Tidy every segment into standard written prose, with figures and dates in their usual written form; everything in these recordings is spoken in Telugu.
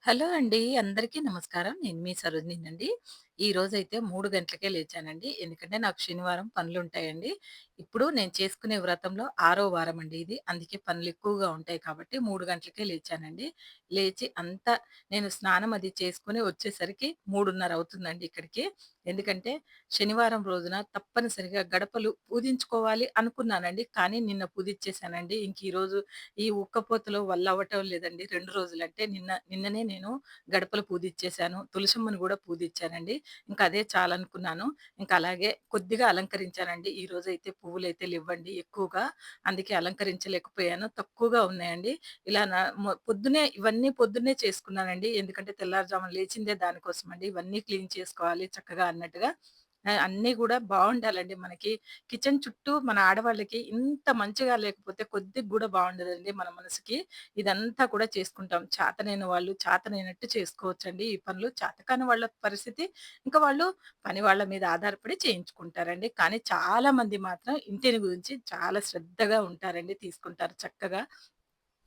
హలో అండి. అందరికీ నమస్కారం. నేను మీ సరోజినినండి. ఈరోజైతే 3 గంటలకే లేచానండి. ఎందుకంటే నాకు శనివారం పనులుంటాయండి. ఇప్పుడు నేను చేసుకునే వ్రతంలో ఆరో వారమండి ఇది. అందుకే పనులెక్కువగా ఉంటాయి కాబట్టి 3 గంటలకే లేచానండి. లేచి అంతా నేను స్నానం అది చేసుకొని వచ్చేసరికి 3:30 అవుతుందండి ఇక్కడికి. ఎందుకంటే శనివారం రోజున తప్పనిసరిగా గడపలు పూజించుకోవాలి అనుకున్నానండి. కానీ నిన్న పూజిచ్చేసానండి. ఇంక ఈరోజు ఈ ఉక్కపోతలో వల్ల అవ్వటం లేదండి. 2 రోజులంటే నిన్ననే నేను గడపలు పూజిచ్చేసాను. తులసమ్మని గూడా పూజిచ్చానండి. ఇంక అదే చాలనుకున్నాను. ఇంక అలాగే కొద్దిగా అలంకరించానండి. ఈరోజైతే పువ్వులైతే లెవ్వండి ఎక్కువగా. అందుకే అలంకరించలేకపోయాను. తక్కువగా ఉన్నాయండి. ఇలా నా పొద్దున్నే ఇవన్నీ పొద్దున్నే చేసుకున్నానండి. ఎందుకంటే తెల్లారుజామున లేచిందే దానికోసమండి. ఇవన్నీ క్లీన్ చేసుకోవాలి చక్కగా అన్నట్టుగా. అన్నీ గూడా బావుండాలండి మనకి. కిచెన్ చుట్టూ మన ఆడవాళ్ళకి ఇంత మంచిగా లేకపోతే కొద్దిగా గూడా బావుండదండి మన మనసుకి. ఇదంతా కూడా చేసుకుంటాం. చేతనైన వాళ్ళు చేతనైనట్టు చేసుకోవచ్చండి ఈ పనులు. చేతకాని వాళ్ళ పరిస్థితి ఇంకా వాళ్ళు పని వాళ్ళ మీద ఆధారపడి చేయించుకుంటారండి. కానీ చాలా మంది మాత్రం ఇంటిని గురించి చాలా శ్రద్ధగా ఉంటారండి. తీసుకుంటారు చక్కగా.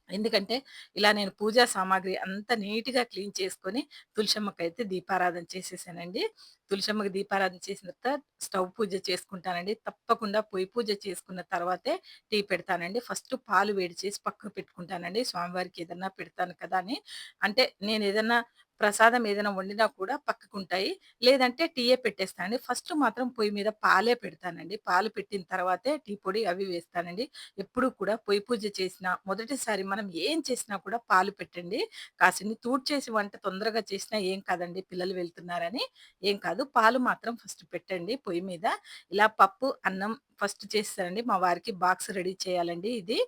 ఎందుకంటే, ఇలా నేను పూజా సామాగ్రి అంతా నీట్‌గా క్లీన్ చేసుకొని, తులసమ్మకైతే దీపారాధన చేసేసానండి. తులసమ్మకి దీపారాధన చేసిన తర్వాత స్టవ్ పూజ చేసుకుంటానండి. తప్పకుండా పొయ్యి పూజ చేసుకున్న తర్వాతే టీ పెడతానండి. ఫస్ట్ పాలు వేడి చేసి పక్కకు పెట్టుకుంటానండి. స్వామివారికి ఏదన్నా పెడతాను కదా అని. అంటే నేనేదన్నా ప్రసాదం ఏదైనా వండినా కూడా పక్కకుంటాయి. లేదంటే టీయే పెట్టేస్తానండి. ఫస్ట్ మాత్రం పొయ్యి మీద పాలే పెడతానండి. పాలు పెట్టిన తర్వాతే టీ పొడి అవి వేస్తానండి. ఎప్పుడు కూడా పొయ్యి పూజ చేసినా, మొదటిసారి మనం ఏం చేసినా కూడా పాలు పెట్టండి. కాసిన్ని తూడ్చేసి వంట తొందరగా చేసినా ఏం కాదండి పిల్లలు వెళ్తున్నారని. ఏం కాదు. పాలు మాత్రం ఫస్ట్ పెట్టండి పొయ్యి మీద. ఇలా పప్పు, అన్నం ఫస్ట్ చేసేసానండి. మా వారికి బాక్స్ రెడీ చేయాలండి ఇది.